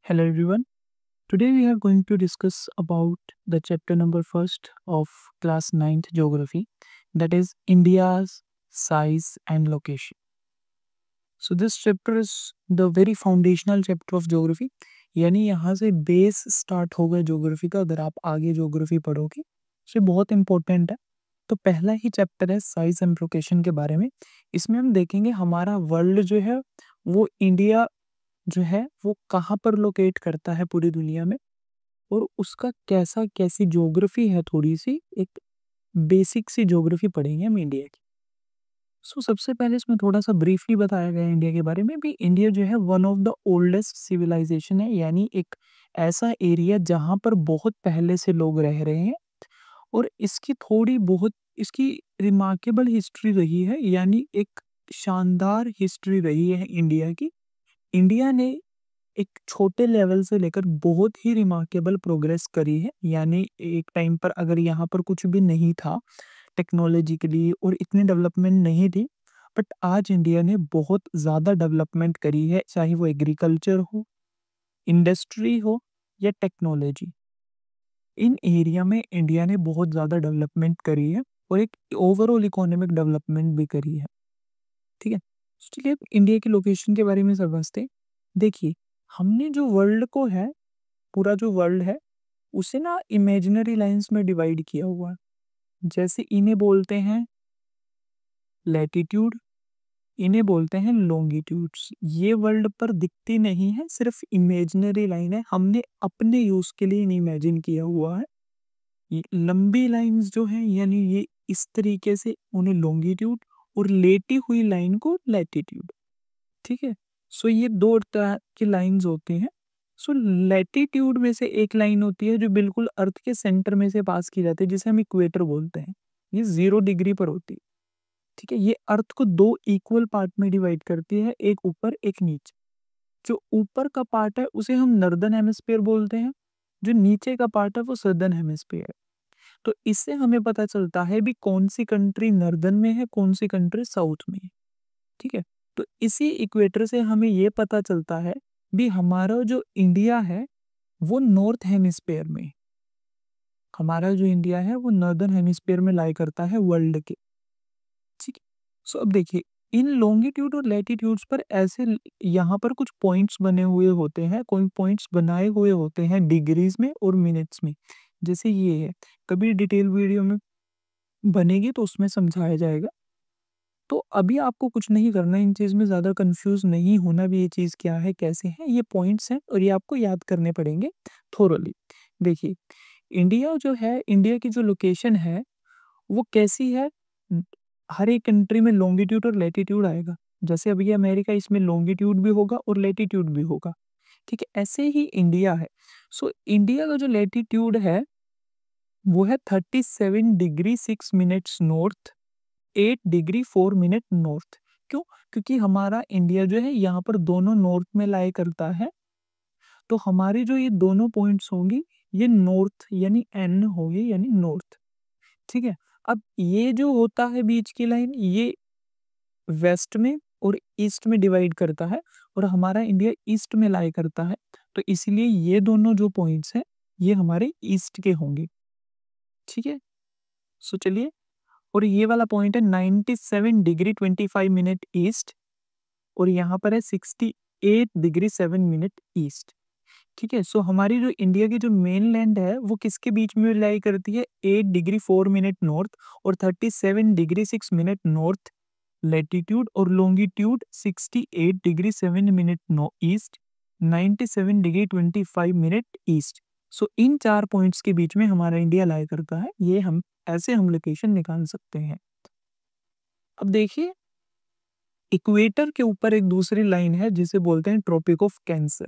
Hello everyone. Today we are going to discuss about the chapter number first of class ninth geography, that is India's size and location. So this chapter is the very foundational chapter of geography. यानी यहाँ से base start होगा geography का। अगर आप आगे geography पढ़ोगे तो ये बहुत इंपॉर्टेंट है। तो पहला ही चैप्टर है साइज एंड लोकेशन के बारे में। इसमें हम देखेंगे हमारा वर्ल्ड जो है वो इंडिया जो है वो कहाँ पर लोकेट करता है पूरी दुनिया में, और उसका कैसी ज्योग्राफी है। थोड़ी सी एक बेसिक सी ज्योग्राफी पढ़ेंगे हम इंडिया की। सबसे पहले इसमें थोड़ा सा ब्रीफली बताया गया है इंडिया के बारे में भी। इंडिया जो है one of the oldest civilization है, यानी एक ऐसा एरिया जहाँ पर बहुत पहले से लोग रह रहे हैं, और इसकी थोड़ी बहुत इसकी रिमार्केबल हिस्ट्री रही है, यानी एक शानदार हिस्ट्री रही है इंडिया की। इंडिया ने एक छोटे लेवल से लेकर बहुत ही रिमार्केबल प्रोग्रेस करी है। यानी एक टाइम पर अगर यहाँ पर कुछ भी नहीं था टेक्नोलॉजिकली और इतनी डेवलपमेंट नहीं थी, बट आज इंडिया ने बहुत ज़्यादा डेवलपमेंट करी है, चाहे वो एग्रीकल्चर हो, इंडस्ट्री हो या टेक्नोलॉजी। इन एरिया में इंडिया ने बहुत ज़्यादा डेवलपमेंट करी है और एक ओवरऑल इकोनॉमिक डेवलपमेंट भी करी है। ठीक है, चलिए अब इंडिया की लोकेशन के बारे में समझते हैं। देखिए, हमने जो वर्ल्ड को है, पूरा जो वर्ल्ड है उसे ना इमेजिनरी लाइंस में डिवाइड किया हुआ है। जैसे इन्हें बोलते हैं लैटिट्यूड, इन्हें बोलते हैं लॉन्गिट्यूड्स। ये वर्ल्ड पर दिखती नहीं है, सिर्फ इमेजिनरी लाइन है, हमने अपने यूज के लिए इमेजिन किया हुआ है। ये लंबी लाइंस जो हैं, यानी ये इस तरीके से उन्हें लॉन्गिट्यूड, और लेटी हुई लाइन को लैटिट्यूड। ठीक है, ये दो तरह की लाइंस होती हैं। लैटिट्यूड में से एक लाइन होती है जो बिल्कुल अर्थ के सेंटर में से पास की जाती है, जिसे हम इक्वेटर बोलते हैं। ये 0 डिग्री पर होती है। ठीक है, ये अर्थ को दो इक्वल पार्ट में डिवाइड करती है, एक ऊपर एक नीचे। जो ऊपर का पार्ट है उसे हम नॉर्दर्न हेमिस्फीयर बोलते हैं, जो नीचे का पार्ट है वो सदर्न हेमिस्फीयर है। तो इससे हमें पता चलता है भी कौन सी कंट्री नॉर्दर्न में है, कौन सी कंट्री साउथ में है। ठीक है, तो इसी इक्वेटर से हमें ये पता चलता है भी हमारा जो इंडिया है वो नॉर्थ हेमिस्फीयर में, हमारा जो इंडिया है वो नॉर्दर्न हेमिस्फीयर में लाई करता है वर्ल्ड के। ठीक है, अब देखिए, इन लॉन्गिट्यूड और लैटिट्यूड्स पर ऐसे यहाँ पर कुछ पॉइंट्स बने हुए होते हैं, कोई पॉइंट्स बनाए हुए होते हैं डिग्रीज में और मिनट्स में। जैसे ये है, कभी डिटेल वीडियो में बनेगी तो उसमें समझाया जाएगा। तो अभी आपको कुछ नहीं करना, इन चीज़ में ज़्यादा कंफ्यूज नहीं होना भी, ये चीज़ क्या है कैसे है, ये पॉइंट्स हैं और ये आपको याद करने पड़ेंगे थोरोली। देखिए, इंडिया जो है, इंडिया की जो लोकेशन है वो कैसी है। हर एक कंट्री में लॉन्गिट्यूड और लैटिट्यूड आएगा। जैसे अभी ये अमेरिका, इसमें लॉन्गिट्यूड भी होगा और लैटिट्यूड भी होगा। ठीक है, ऐसे ही इंडिया है। इंडिया का जो लैटिट्यूड है वो है 37 degree 6 minutes north, 8 degree 4 minute north. क्यों? क्योंकि हमारा इंडिया जो है यहाँ पर दोनों नॉर्थ में लाई करता है। तो हमारी जो ये दोनों पॉइंट्स होंगी, ये नॉर्थ यानी एन होगी, यानी नॉर्थ। ठीक है, अब ये जो होता है बीच की लाइन, ये वेस्ट में और ईस्ट में डिवाइड करता है, और हमारा इंडिया ईस्ट में लाई करता है। तो इसीलिए ये दोनों जो पॉइंट्स हैं ये हमारे ईस्ट के होंगे। ठीक है, चलिए, और ये वाला पॉइंट है 97 डिग्री 25 मिनट ईस्ट, और यहाँ पर है 68 डिग्री 7 मिनट ईस्ट। ठीक है, हमारी जो इंडिया की जो मेन लैंड है वो किसके बीच में लाई करती है, 8 डिग्री 4 मिनट नॉर्थ और 37 डिग्री 6 मिनट नॉर्थ लैटिट्यूड, और longitude 68 degree 7 minute east, 97 degree 25 minute east. इन चार पॉइंट्स के बीच में हमारा इंडिया लाई करता है। ये हम ऐसे हम लोकेशन निकाल सकते हैं। अब देखिए, इक्वेटर के ऊपर एक दूसरी लाइन है जिसे बोलते हैं ट्रॉपिक ऑफ कैंसर।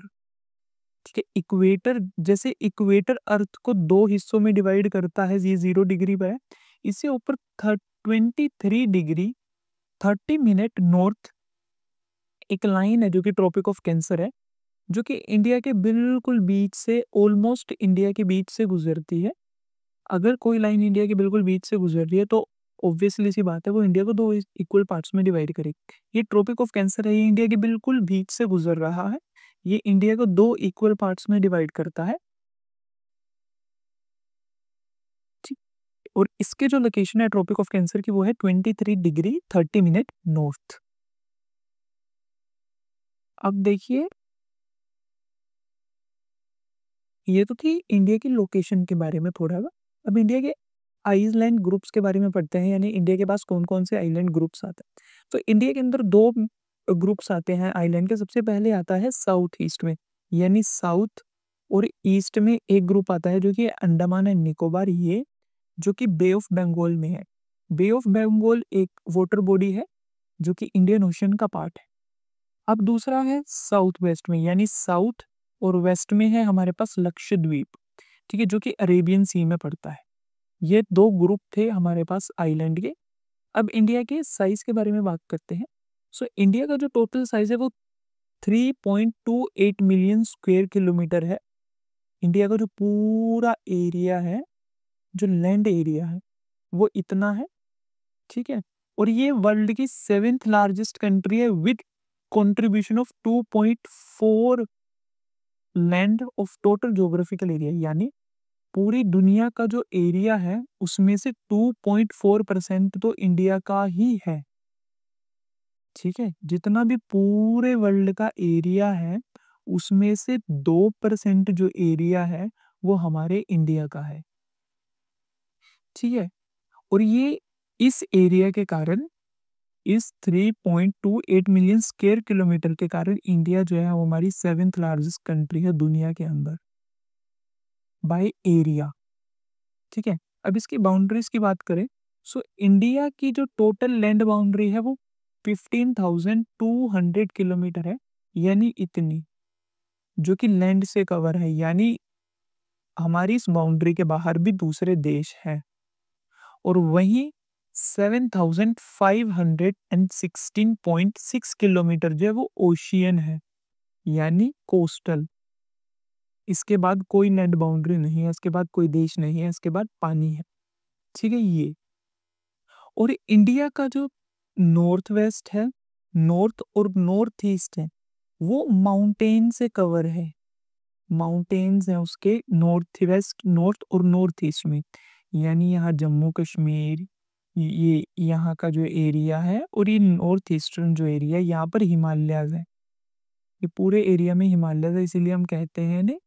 ठीक है, इक्वेटर, जैसे इक्वेटर अर्थ को दो हिस्सों में डिवाइड करता है, ये 0 डिग्री पर है। इससे ऊपर 23 डिग्री 30 मिनट नॉर्थ एक लाइन है जो कि ट्रॉपिक ऑफ कैंसर है, जो कि इंडिया के बिल्कुल बीच से, ऑलमोस्ट इंडिया के बीच से गुजरती है। अगर कोई लाइन इंडिया के बिल्कुल बीच से गुजर रही है तो ऑब्वियसली सी बात है वो इंडिया को दो इक्वल पार्ट्स में डिवाइड करेगी। ये ट्रॉपिक ऑफ कैंसर है, ये इंडिया के बिल्कुल बीच से गुजर रहा है। ये इंडिया को 2 इक्वल पार्ट्स में डिवाइड करता है। ठीक। और इसके जो लोकेशन है ट्रॉपिक ऑफ कैंसर की वो है 23 डिग्री 30 मिनट नॉर्थ। अब देखिए, ये तो थी इंडिया की लोकेशन के बारे में थोड़ा सा। अब इंडिया के आइलैंड ग्रुप्स के बारे में पढ़ते हैं, यानी इंडिया के पास कौन-कौन से आइलैंड ग्रुप्स आते हैं। तो इंडिया के अंदर 2 ग्रुप्स आते हैं आइलैंड के। सबसे पहले आता है साउथ ईस्ट में, यानी साउथ और ईस्ट में एक ग्रुप आता है जो कि अंडमान एंड निकोबार, ये जो कि बे ऑफ बंगाल में है। बे ऑफ बंगाल एक वाटर बॉडी है जो कि इंडियन ओशन का पार्ट है। अब दूसरा है साउथ वेस्ट में, यानी साउथ और वेस्ट में है हमारे पास लक्षद्वीप, ठीक है, जो कि अरेबियन सी में पड़ता है। ये 2 ग्रुप थे हमारे पास आइलैंड के। अब इंडिया के साइज के बारे में बात करते हैं। सो इंडिया का जो टोटल साइज है वो 3.28 मिलियन स्क्वायर किलोमीटर है। इंडिया का जो पूरा एरिया है, जो लैंड एरिया है, वो इतना है, ठीक है। और ये वर्ल्ड की 7th लार्जेस्ट कंट्री है with contribution of 2.4 land of total geographical area, यानी पूरी दुनिया का जो एरिया है उसमें से 2.4% तो इंडिया का ही है, ठीक है। जितना भी पूरे वर्ल्ड का एरिया है उसमें से 2% जो एरिया है वो हमारे इंडिया का है, ठीक है। और ये इस एरिया के कारण, इस 3.28 मिलियन स्क्वायर किलोमीटर के कारण इंडिया जो है वो हमारी 7th लार्जेस्ट कंट्री है दुनिया के अंदर बाय एरिया, ठीक है। अब इसकी बाउंड्रीज की बात करें, सो इंडिया की जो टोटल लैंड बाउंड्री है वो 15,200 किलोमीटर है, यानी इतनी जो कि लैंड से कवर है, यानी हमारी इस बाउंड्री के बाहर भी दूसरे देश हैं। और वहीं 7,516.6 किलोमीटर जो है वो ओशियन है, यानी कोस्टल। इसके बाद कोई लैंड बाउंड्री नहीं है, इसके बाद कोई देश नहीं है, इसके बाद पानी है, ठीक है ये। और इंडिया का जो नॉर्थ वेस्ट है, नॉर्थ और नॉर्थ ईस्ट है, वो माउंटेन से कवर है। माउंटेन्स हैं उसके नॉर्थ वेस्ट, नॉर्थ और नॉर्थ ईस्ट में, यानी यहाँ जम्मू कश्मीर, ये यहाँ का जो एरिया है, और ये नॉर्थ ईस्टर्न जो एरिया है यहाँ पर हिमालयाज है। ये पूरे एरिया में हिमालयज है, इसीलिए हम कहते हैं इन्हें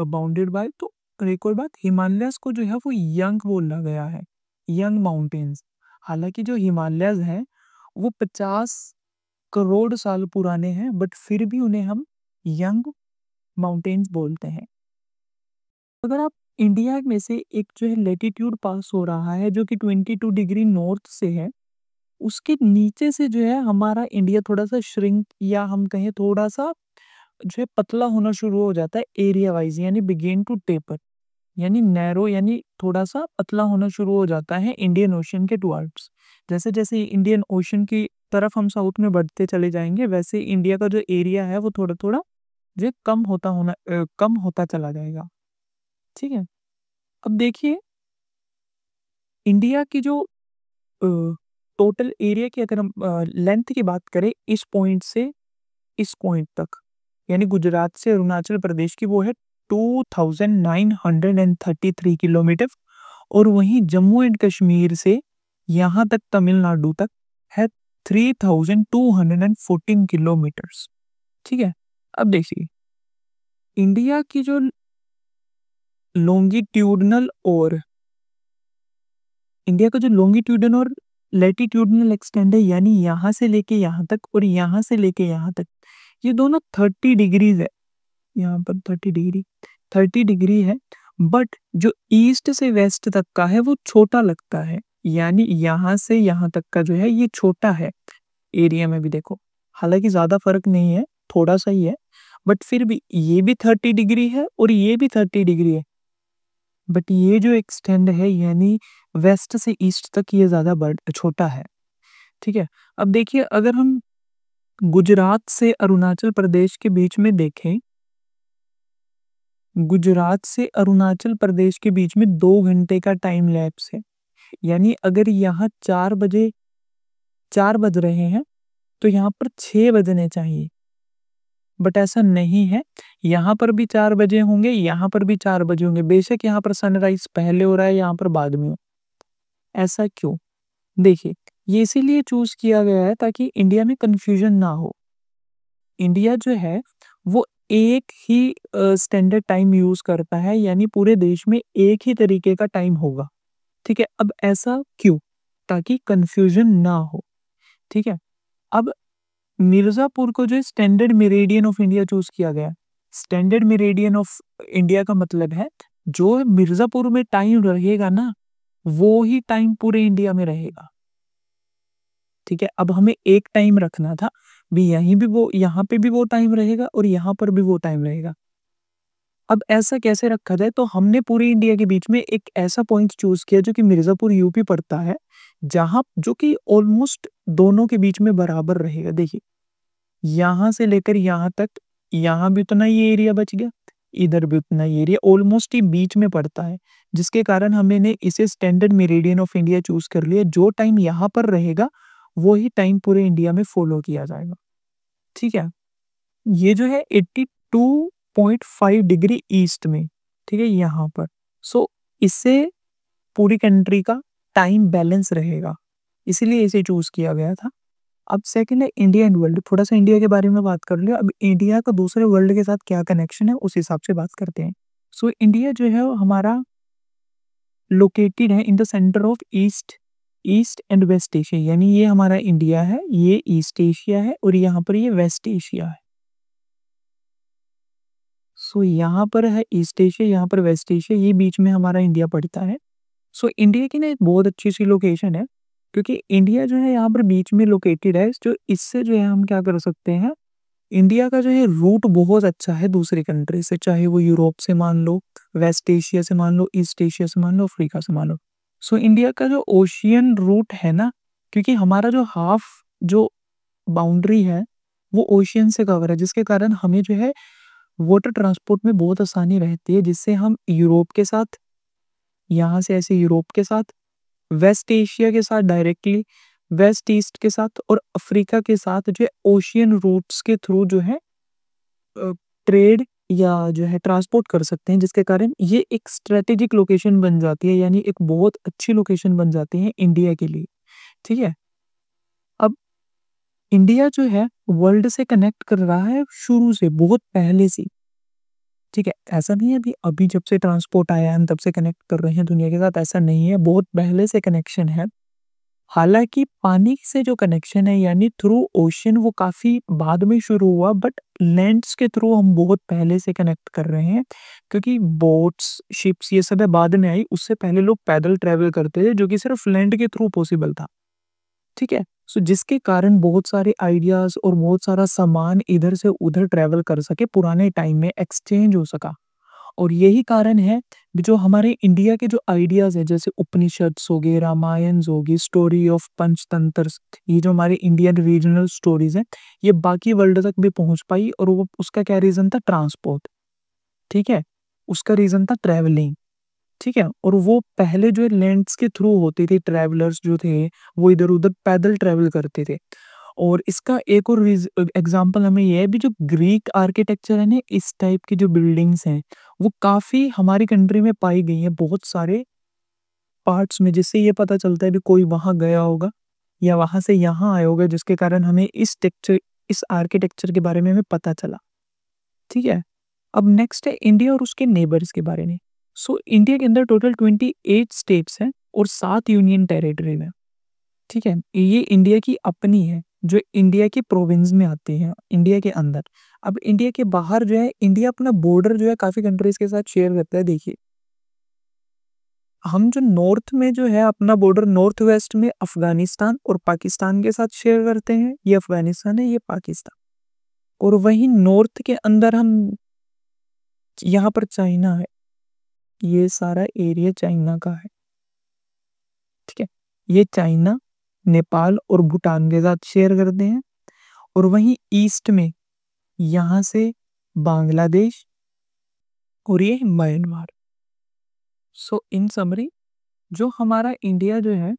बाउंडेड बाय। तो और एक और बात, हिमालयस को जो है वो यंग बोला गया है, यंग माउंटेन्स। हालांकि जो हिमालयस हैं वो 50 करोड़ साल पुराने हैं, बट फिर भी उन्हें हम यंग माउंटेन्स बोलते हैं। अगर आप इंडिया में से एक जो है लेटीट्यूड पास हो रहा है जो कि 22 डिग्री नॉर्थ से है, उसके नीचे से जो है हमारा इंडिया थोड़ा सा श्रिंक, या हम कहें थोड़ा सा जो है पतला होना शुरू हो जाता है एरिया वाइज, यानी बिगेन टू टेपर, यानी नैरो, यानी थोड़ा सा पतला होना शुरू हो जाता है इंडियन ओशन के टुवर्ड्स। जैसे जैसे इंडियन ओशन की तरफ हम साउथ में बढ़ते चले जाएंगे, वैसे इंडिया का जो एरिया है वो थोड़ा थोड़ा जो है कम होता चला जाएगा, ठीक है। अब देखिए, इंडिया की जो टोटल एरिया की अगर हम लेंथ की बात करें इस पॉइंट से इस पॉइंट तक, यानी गुजरात से अरुणाचल प्रदेश की, वो है 2,933 किलोमीटर। और वहीं जम्मू एंड कश्मीर से यहाँ तक तमिलनाडु तक है 3,214 किलोमीटर्स, ठीक है। अब देखिए, इंडिया की जो लॉन्गिट्यूडनल और इंडिया का जो लॉन्गिट्यूडनल और लैटिट्यूडनल एक्सटेंड है, यानी यहाँ से लेके यहाँ तक और यहाँ से लेके यहाँ तक, ये दोनों 30 डिग्रीज है। यहाँ पर 30 डिग्री है, बट जो ईस्ट से वेस्ट तक का है वो छोटा लगता है, यानी यहाँ से यहाँ तक का जो है ये छोटा है एरिया में भी देखो। हालांकि ज्यादा फर्क नहीं है, थोड़ा सा ही है, बट फिर भी ये भी 30 डिग्री है और ये भी 30 डिग्री है, बट ये जो एक्सटेंड है यानी वेस्ट से ईस्ट तक ये ज्यादा छोटा है, ठीक है। अब देखिए, अगर हम गुजरात से अरुणाचल प्रदेश के बीच में देखें, गुजरात से अरुणाचल प्रदेश के बीच में 2 घंटे का टाइम लैप्स है, यानी अगर यहाँ 4 बज रहे हैं तो यहाँ पर 6 बजने चाहिए, बट ऐसा नहीं है। यहाँ पर भी 4 बजे होंगे, यहाँ पर भी 4 बजे होंगे। बेशक यहाँ पर सनराइज़ पहले हो रहा है, यहाँ पर बाद में हो। ऐसा क्यों? देखिए, ये इसीलिए चूज़ किया गया है ताकि इंडिया में कन्फ्यूज़न ना हो। इंडिया जो है वो एक ही स्टैंडर्ड टाइम यूज़ करता है, यानी पूरे देश में एक ही तरीके का टाइम होगा। ठीक है? अब ऐसा क्यों? ताकि कन्फ्यूज़न ना हो। ठीक है? अब मिर्ज़ापुर को जो standard meridian of India choose किया गया। स्टैंडर्ड मेरिडियन ऑफ इंडिया का मतलब है, जो मिर्ज़ापुर में टाइम रहेगा ना, वो ही टाइम पूरे इंडिया में रहेगा। ठीक है? अब हमें एक टाइम रखना था, भी यहीं भी वो यहाँ पे भी वो टाइम रहेगा और यहाँ पर भी वो टाइम रहेगा। अब ऐसा कैसे रखा जाए? तो हमने पूरी इंडिया के बीच में एक ऐसा पॉइंट चूज़ किया जो कि मिर्ज़ापुर यूपी पड़ता है, जहाँ जो कि ऑलमोस्ट दोनों के बीच में बराबर रहेगा। देखिए, यहाँ से लेकर यहाँ तक, यहाँ भी उतना ही एरिया बच गया, इधर भी उतना ही एरिया, ऑलमोस्ट ही बीच में पड़ता है, जिसके कारण हमने इसे standard meridian of India choose कर लिया। जो टाइम यहाँ पर रहेगा, वो ही टाइम पूरे इंडिया में फ़ॉलो किया जाएगा। ठीक है? ये जो है 82.5 डिग्री ईस्ट में, ठीक है? यहाँ पर। सो इससे पूरी कंट्री का टाइम बैलेंस रहेगा, इसीलिए इसे चूज़ किया गया था। अब सेकंड है इंडिया एंड वर्ल्ड। थोड़ा-सा इंडिया के बारे में बात कर लें। अब इंडिया का दूसरे वर्ल्ड के साथ क्या कनेक्शन है, उस हिसाब से बात करते हैं। सो इंडिया जो है वो हमारा लोकेटेड है in the centre of east east and west Asia, यानी ये हमारा इंडिया है, ये ईस्ट एशिया है और यहाँ पर ये वेस्ट एशिया है। सो यहाँ पर है ईस्ट एशिया, यहाँ पर वेस्ट एशिया, ये बीच में हमारा इंडिया पड़ता है। सो इंडिया की ना एक बहुत अच्छी सी लोकेशन है, क्योंकि इंडिया जो है यहाँ पर बीच में लोकेटेड है, जो इससे जो है हम क्या कर सकते हैं, इंडिया का जो है रूट बहुत अच्छा है दूसरी कंट्री से, चाहे वो यूरोप से मान लो, वेस्ट एशिया से मान लो, ईस्ट एशिया से मान लो, अफ्रीका से मान लो। सो इंडिया का जो ओशियन रूट है ना, क्योंकि हमारा जो हाफ जो बाउंड्री है, वो ओशियन से कवर है, जिसके कारण हमें जो है वाटर ट्रांसपोर्ट में बहुत आसानी रहती है, जिससे हम यूरोप के साथ, यहाँ से ऐसे यूरोप के साथ, वेस्ट एशिया के साथ डायरेक्टली, वेस्ट ईस्ट के साथ और अफ्रीका के साथ जो है ओशियन रूट्स के थ्रू जो है ट्रेड या जो है ट्रांसपोर्ट कर सकते हैं, जिसके कारण ये एक स्ट्रेटेजिक लोकेशन बन जाती है, यानी एक बहुत अच्छी लोकेशन बन जाती है इंडिया के लिए। ठीक है? अब इंडिया जो है वर्ल्ड से कनेक्ट कर रहा है शुरू से, बहुत पहले से। ठीक है? ऐसा नहीं है अभी अभी जब से ट्रांसपोर्ट आया है हम तब से कनेक्ट कर रहे हैं दुनिया के साथ, ऐसा नहीं है, बहुत पहले से कनेक्शन है। हालाँकि पानी से जो कनेक्शन है, यानी थ्रू ओशन, वो काफ़ी बाद में शुरू हुआ, बट लैंड्स के थ्रू हम बहुत पहले से कनेक्ट कर रहे हैं, क्योंकि बोट्स, शिप्स ये सब है बाद में आई, उससे पहले लोग पैदल ट्रैवल करते थे, जो कि सिर्फ लैंड के थ्रू पॉसिबल था। ठीक है? सो जिसके कारण बहुत सारे आइडियाज़ और बहुत सारा सामान इधर से उधर ट्रैवल कर सके, पुराने टाइम में एक्सचेंज हो सका। और यही कारण है जो हमारे इंडिया के जो आइडियाज़ हैं, जैसे उपनिषद्स हो गए, रामायण हो गई, स्टोरी ऑफ पंचतंत्र, ये जो हमारे इंडियन रीजनल स्टोरीज़ हैं, ये बाकी वर्ल्ड तक भी पहुँच पाई, और वो उसका क्या रीज़न था? ट्रांसपोर्ट। ठीक है? उसका रीज़न था ट्रैवलिंग। ठीक है? और वो पहले जो है लैंड्स के थ्रू होती थी, ट्रैवलर्स जो थे, वो इधर-उधर पैदल ट्रैवल करते थे। और इसका एक और एग्जांपल हमें ये है भी, जो ग्रीक आर्किटेक्चर है ना, इस टाइप की जो बिल्डिंग्स हैं, वो काफ़ी हमारी कंट्री में पाई गई हैं, बहुत सारे पार्ट्स में, जिससे ये पता चलता है भी कोई वहाँ गया होगा या वहाँ से यहाँ आया होगा, जिसके कारण हमें इस आर्किटेक्चर के बारे में हमें पता चला। ठीक है? अब नेक्स्ट है इंडिया और उसके नेबर्स के बारे में। सो इंडिया के अंदर टोटल 28 स्टेट्स हैं और 7 यूनियन टेरिटरीज़ हैं। ठीक है? ये इंडिया की अपनी है, जो इंडिया की प्रोविंस में आती है, इंडिया के अंदर। अब इंडिया के बाहर जो है, इंडिया अपना बॉर्डर जो है काफ़ी कंट्रीज़ के साथ शेयर करता है। देखिए, हम जो नॉर्थ में जो है अपना बॉर्डर, नॉर्थ वेस्ट में अफ़गानिस्तान और पाकिस्तान के साथ शेयर करते हैं, ये अफ़गानिस्तान है, ये पाकिस्तान। और वहीं नॉर्थ के अंदर हम, यहाँ पर चाइना है, ये सारा एरिया चाइना का है। ठीक है? ये चाइना, नेपाल और भूटान के साथ शेयर करते हैं। और वहीं ईस्ट में यहाँ से बांग्लादेश और ये म्यांमार। सो इन समरी, जो हमारा इंडिया जो है,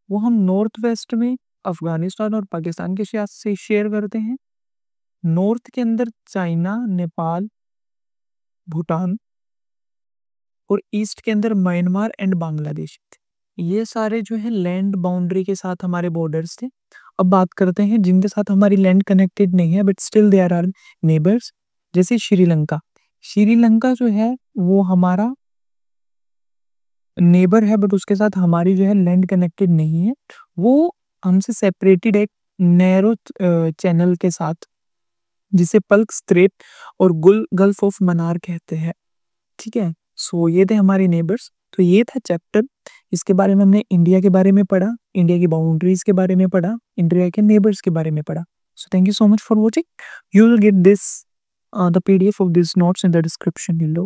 वो हम नॉर्थ वेस्ट में अफगानिस्तान और पाकिस्तान के साथ से शेयर करते हैं। नॉर्थ के अंदर चाइना, नेपाल, भूटान और ईस्ट के अंदर म्यांमार एंड बांग्लादेश थे। ये सारे जो है लैंड बाउंड्री के साथ हमारे बॉर्डर्स थे। अब बात करते हैं जिनके साथ हमारी लैंड कनेक्टेड नहीं है but still there are neighbours, जैसे श्रीलंका। श्रीलंका जो है वो हमारा नेबर है बट उसके साथ हमारी जो है लैंड कनेक्टेड नहीं है। वो हमसे सेपरेटेड एक नैरो चैनल के साथ, जिसे पल्क स्ट्रेट और गुल गल्फ ऑफ मन्नार कहते हैं। ठीक है, सो ये थे हमारे नेबर्स। तो ये था चैप्टर, इसके बारे में हमने इंडिया के बारे में पढ़ा, इंडिया की बाउंड्रीज के बारे में पढ़ा, इंडिया के नेबर्स के बारे में पढ़ा। So thank you so much for watching. You will get this the PDF of these notes in the description below.